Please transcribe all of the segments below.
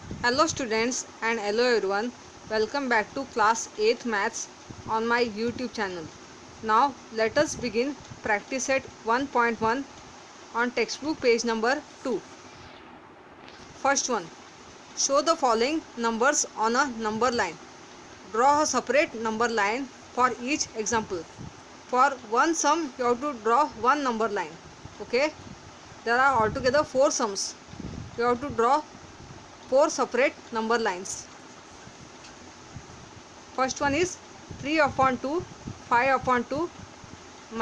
Hello students and hello everyone. Welcome back to class 8th maths on my YouTube channel. Now let us begin practice set 1.1 on textbook page number 2. First one. Show the following numbers on a number line. Draw a separate number line for each example. For one sum you have to draw one number line. Okay? There are altogether 4 sums. You have to draw 4 separate number lines. First one is 3 upon 2, 5 upon 2,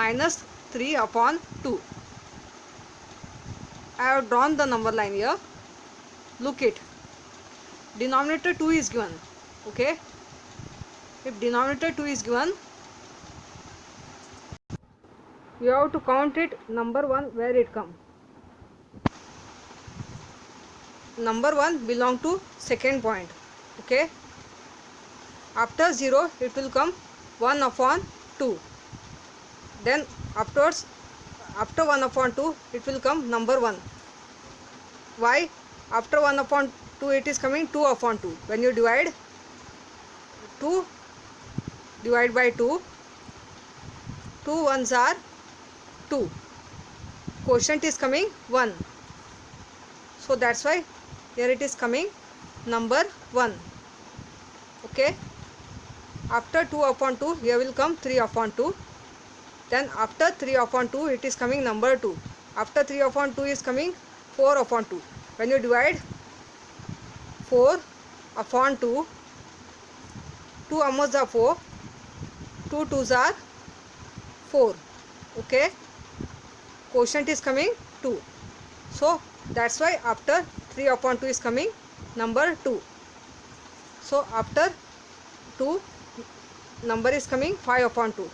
minus 3 upon 2. I have drawn the number line here. Look it. Denominator 2 is given. Okay. If denominator 2 is given, you have to count it number 1 where it comes. Number 1 belong to second point. Okay. After 0 it will come 1 upon 2. Then afterwards, after 1 upon 2 it will come number 1. Why? After 1 upon 2 it is coming 2 upon 2. When you divide 2 divide by 2, 2 ones are 2. Quotient is coming 1. So that's why here it is coming number 1. Okay. After 2 upon 2 here will come 3 upon 2. Then after 3 upon 2 it is coming number 2. After 3 upon 2 is coming 4 upon 2. When you divide 4 upon 2, 2 almost are 4, 2 twos are 4. Okay. Quotient is coming 2. So that's why after 3 upon 2 is coming number 2. So after 2 number is coming 5 upon 2.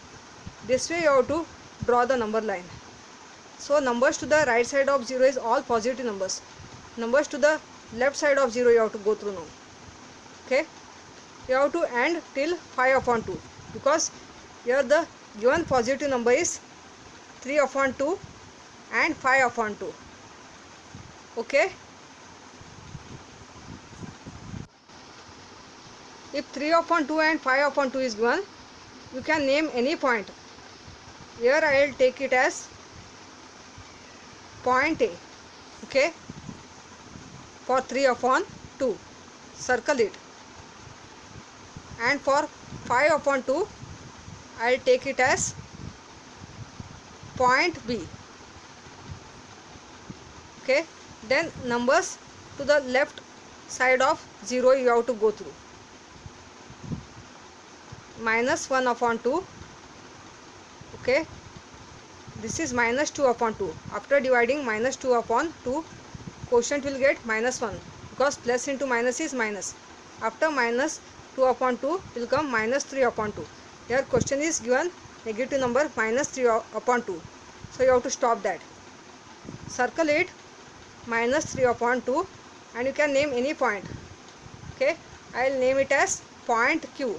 This way you have to draw the number line. So numbers to the right side of 0 is all positive numbers. Numbers to the left side of 0 you have to go through now. Okay. You have to end till 5 upon 2 because here the given positive number is 3 upon 2 and 5 upon 2. Okay. If 3 upon 2 and 5 upon 2 is given, you can name any point. Here I will take it as point A. Okay. For 3 upon 2, circle it. And for 5 upon 2, I will take it as point B. Okay. Then numbers to the left side of 0 you have to go through. Minus 1 upon 2. Okay. This is minus 2 upon 2. After dividing minus 2 upon 2, quotient will get minus 1 because plus into minus is minus. After minus 2 upon 2 will come minus 3 upon 2. Here question is given negative number minus 3 upon 2. So you have to stop that. Circle it minus 3 upon 2 and you can name any point. Okay. I will name it as point Q.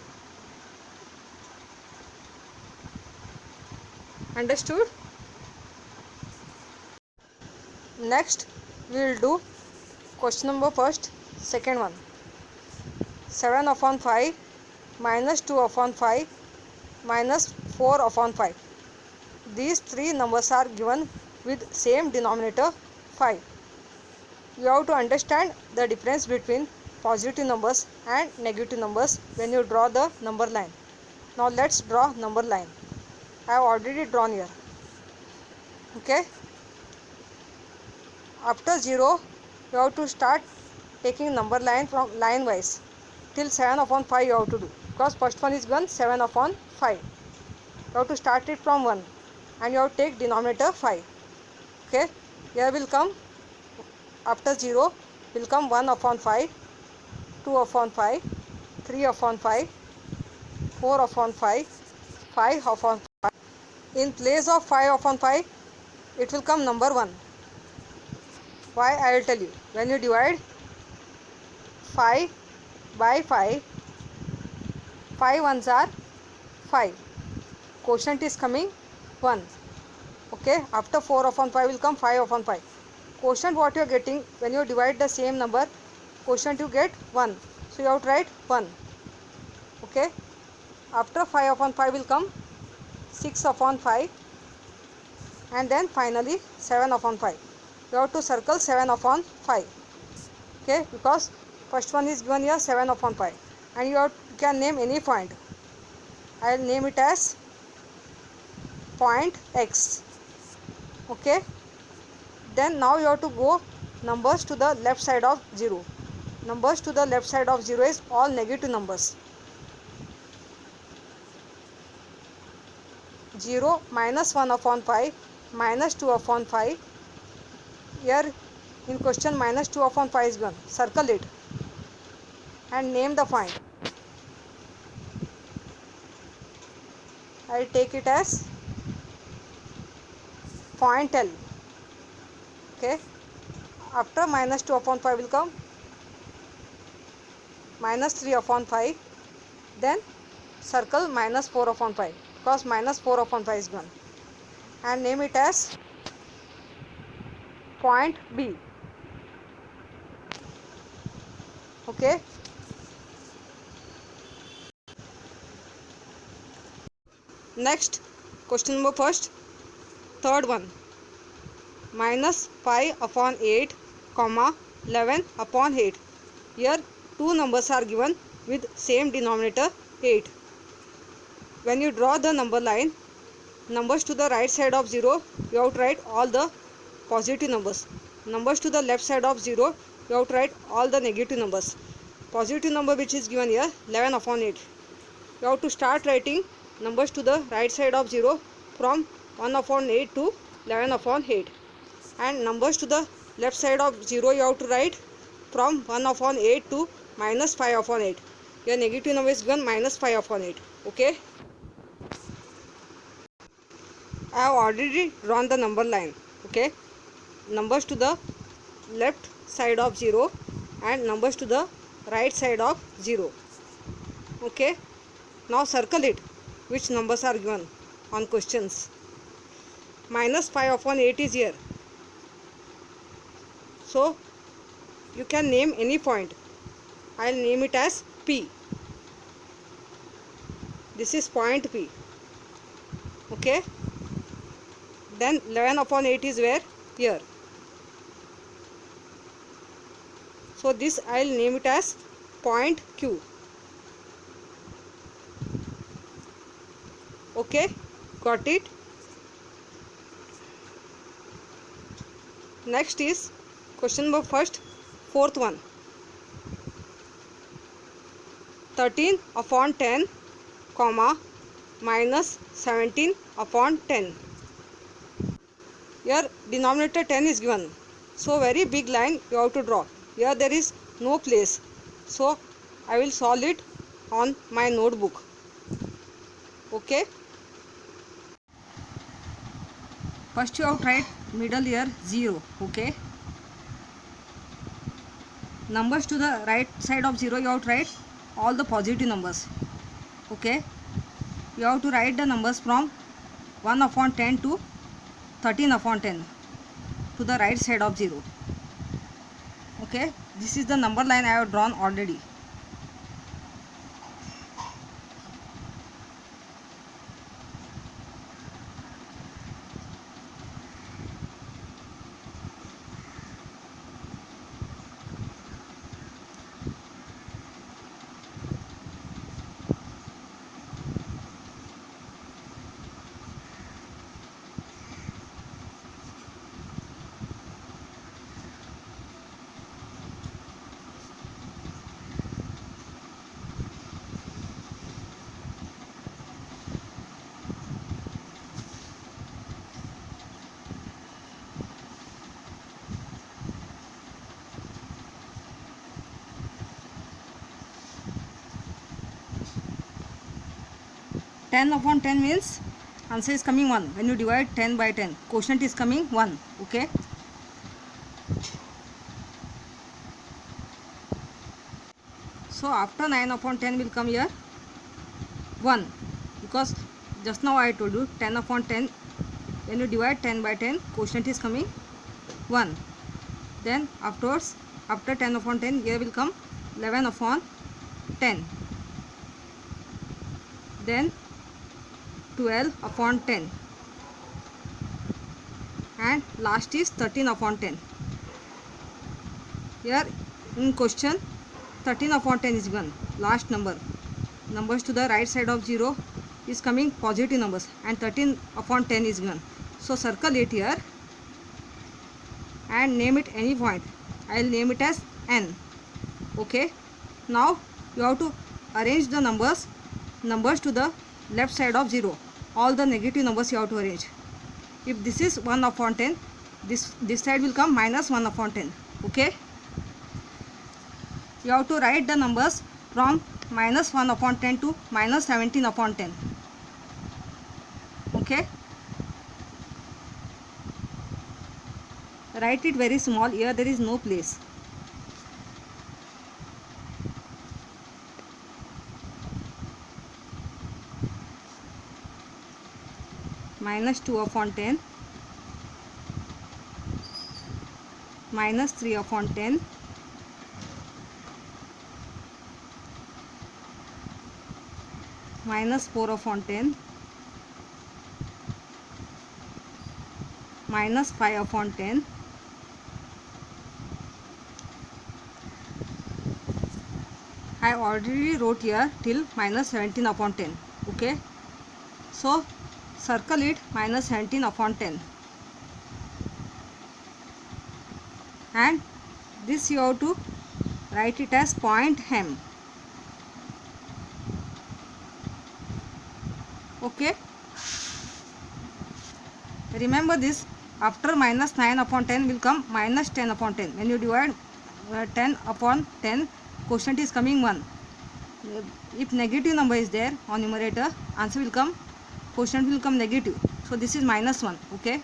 Understood? Next we will do question number first, second one. 7 upon 5 minus 2 upon 5 minus 4 upon 5. These three numbers are given with same denominator 5. You have to understand the difference between positive numbers and negative numbers when you draw the number line. Now let's draw number line. I have already drawn here. Okay. After 0 you have to start taking number line from line wise till 7 upon 5 you have to do because first one is given 7 upon 5. You have to start it from 1 and you have to take denominator 5. Okay. Here will come after 0 will come 1 upon 5, 2 upon 5, 3 upon 5, 4 upon 5, 5 upon 5. In place of 5 upon 5 it will come number 1. Why I will tell you. When you divide 5 by 5, 5 ones are 5. Quotient is coming 1. Okay. After 4 upon 5 will come 5 upon 5. Quotient what you are getting when you divide the same number, quotient you get 1. So you have to write 1. Okay. After 5 upon 5 will come 6 upon 5, and then finally 7 upon 5. You have to circle 7 upon 5. Okay, because first one is given here 7 upon 5, and you can name any point. I will name it as point X. Okay. Then now you have to go numbers to the left side of 0. Numbers to the left side of 0 is all negative numbers. 0, minus 1 upon 5, minus 2 upon 5. Here in question minus 2 upon 5 is given. Circle it and name the point. I will take it as point L. Okay. After minus 2 upon 5 will come minus 3 upon 5. Then circle minus 4 upon 5, because minus 4 upon 5 is given, and name it as point B. Okay. Next, question number first, third one. Minus 5 upon 8, comma 11 upon 8. Here two numbers are given with same denominator 8. When you draw the number line, numbers to the right side of 0, you have to write all the positive numbers. Numbers to the left side of 0, you have to write all the negative numbers. Positive number which is given here 11 upon 8. You have to start writing numbers to the right side of 0 from 1 upon 8 to 11 upon 8. And numbers to the left side of 0 you have to write from 1 upon 8 to minus 5 upon 8. Your negative number is given minus 5 upon 8. Okay. I have already drawn the number line. Okay. Numbers to the left side of 0 and numbers to the right side of 0. Okay. Now circle it. Which numbers are given on questions? Minus 5 upon 8 is here. So you can name any point. I will name it as P. This is point P. Okay. Then 11 upon 8 is where? Here. So this I will name it as point Q. Okay. Got it. Next is question number first, fourth one. 13 upon 10, comma minus 17 upon 10. Here denominator 10 is given. So very big line you have to draw. Here there is no place. So I will solve it on my notebook. Okay. First you have to write middle here 0. Okay. Numbers to the right side of 0 you have to write all the positive numbers. Okay. You have to write the numbers from 1 upon 10 to 13 upon 10 to the right side of 0. Okay. This is the number line I have drawn already. Ten upon 10 means answer is coming 1. When you divide 10 by 10, quotient is coming 1. Okay. So after 9 upon 10 will come here 1, because just now I told you 10 upon 10, when you divide 10 by 10, quotient is coming 1. Then afterwards after 10 upon 10 here will come 11 upon 10, then 12 upon 10, and last is 13 upon 10. Here in question 13 upon 10 is given, last number. Numbers to the right side of 0 is coming positive numbers, and 13 upon 10 is given. So circle it here and name it any point. I will name it as n. Okay. Now you have to arrange the numbers to the left side of 0. All the negative numbers you have to arrange. If this is 1 upon 10, this side will come minus 1 upon 10. Okay. You have to write the numbers from minus 1 upon 10 to minus 17 upon 10. Okay. Write it very small. Here there is no place. Minus 2 upon 10, minus 3 upon 10, minus 4 upon 10, minus 5 upon 10, I already wrote here till minus 17 upon 10. Okay. So circle it minus 17 upon 10. And this you have to write it as point M. Okay. Remember this, after minus 9 upon 10 will come minus 10 upon 10. When you divide 10 upon 10, quotient is coming 1. If negative number is there on numerator, answer will come, quotient will come negative. So this is minus 1. Okay.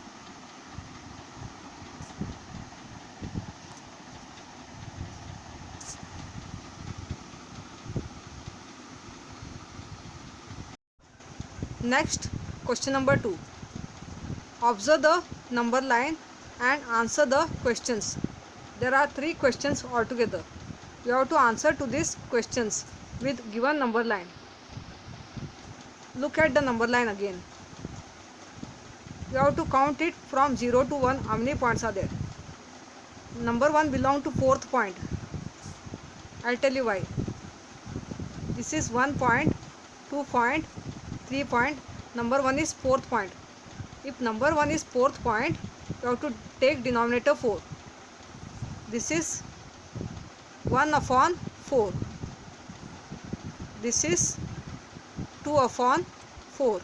Next, question number 2. Observe the number line and answer the questions. There are 3 questions altogether. You have to answer to these questions with given number line. Look at the number line again. You have to count it from 0 to 1. How many points are there? Number 1 belongs to 4th point. I'll tell you why. This is 1 point, 2 point, 3 point. Number 1 is 4th point. If number 1 is 4th point, you have to take denominator 4. This is 1 upon 4. This is 2 upon 4.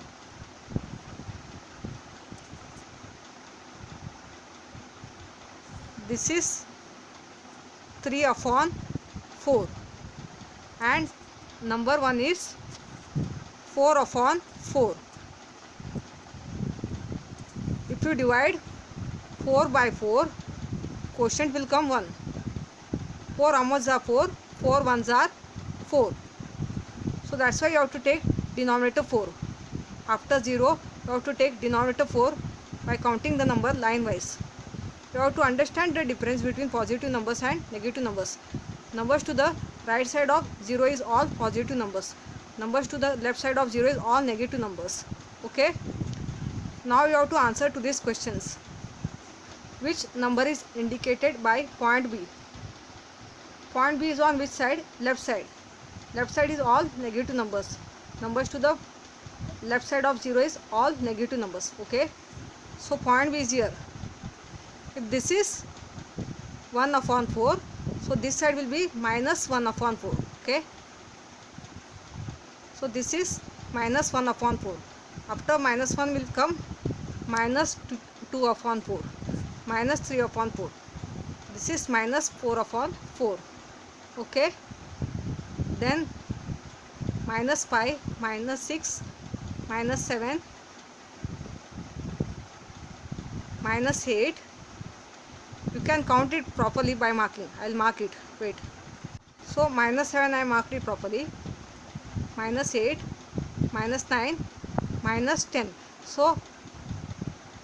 This is 3 upon 4. And number 1 is 4 upon 4. If you divide 4 by 4, quotient will come 1. 4 ones are 4, 4 ones are 4. So that's why you have to take denominator 4. After 0, you have to take denominator 4 by counting the number line wise. You have to understand the difference between positive numbers and negative numbers. Numbers to the right side of 0 is all positive numbers. Numbers to the left side of 0 is all negative numbers. Okay. Now you have to answer to these questions. Which number is indicated by point B? Point B is on which side? Left side. Left side is all negative numbers. Numbers to the left side of 0 is all negative numbers. Okay. So point B is here. If this is 1 upon 4, so this side will be minus 1 upon 4. Okay. So this is minus 1 upon 4. After minus 1 will come minus 2 upon 4. Minus 3 upon 4. This is minus 4 upon 4. Okay. Then minus 5, minus 6, minus 7, minus 8. You can count it properly by marking. I will mark it. Wait. So minus 7 I marked it properly. Minus 8, minus 9, minus 10. So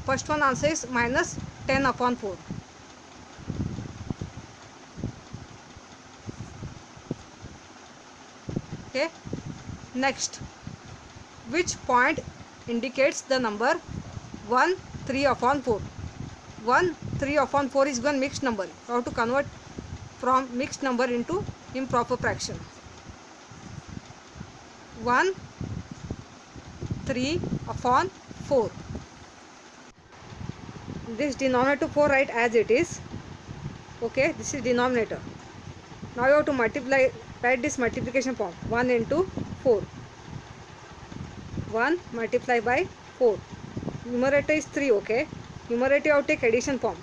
first one answer is minus 10 upon 4. Okay. Next, which point indicates the number 1 3 upon 4? 1 3 upon 4 is one mixed number. You have to convert from mixed number into improper fraction. 1 3 upon 4. This denominator 4 write as it is. Okay, this is denominator. Now you have to multiply, write this multiplication form. 1 into 4. 1 multiplied by 4. Numerator is 3, okay. Numerator you have to take addition form.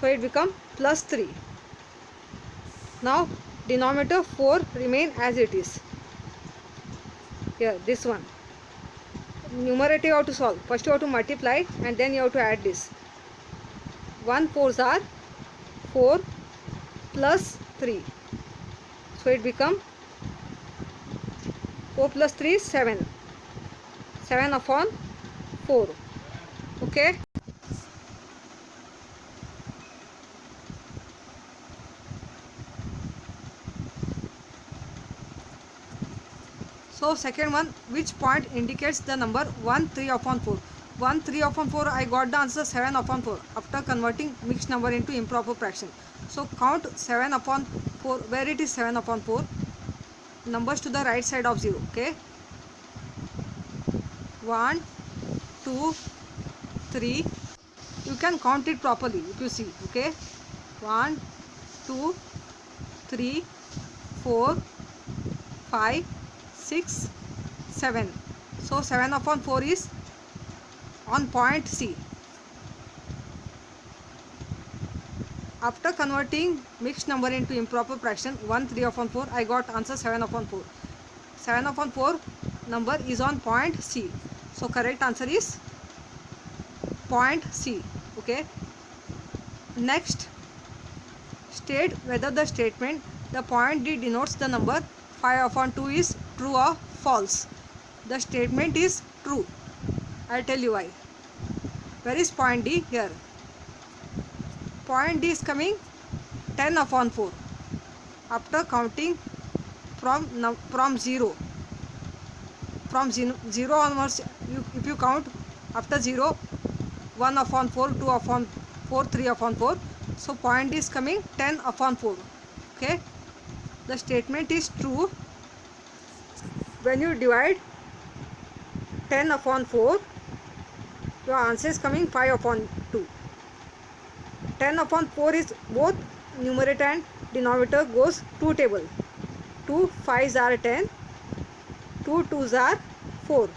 So it become plus 3. Now denominator 4 remain as it is. Here, this one. Numerator you have to solve. First you have to multiply and then you have to add this. 1 4s are 4 plus 3. So it become 4 plus 3 is 7. 7 upon 4. Okay. So second one, which point indicates the number 1 3 upon 4? 1 3 upon 4, I got the answer 7 upon 4 after converting mixed number into improper fraction. So count 7 upon 4, where it is 7 upon 4, numbers to the right side of 0, okay. 1 2 3, you can count it properly if you see, okay. 1 2 3 4 5 6 7. So 7 upon 4 is on point C. After converting mixed number into improper fraction 1 3 upon 4, I got answer 7 upon 4. 7 upon 4 number is on point C. So correct answer is point C. Okay. Next, state whether the statement the point D denotes the number 5 upon 2 is true or false. The statement is true. I'll tell you why. Where is point D? Here. Point D is coming 10 upon 4. After counting from 0. From 0 onwards, if you count after 0, 1 upon 4, 2 upon 4, 3 upon 4. So point D is coming 10 upon 4. Okay. The statement is true when you divide 10 upon 4, your answer is coming 5 upon 2. 10 upon 4 is both numerator and denominator goes 2 table. 2 5s are 10, 2 2s are 4.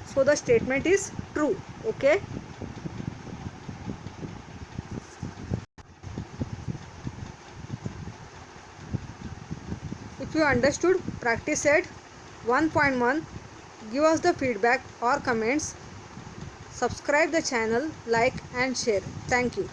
So the statement is true. Okay. If you understood, practice at 1.1. Give us the feedback or comments. Subscribe the channel, like and share. Thank you.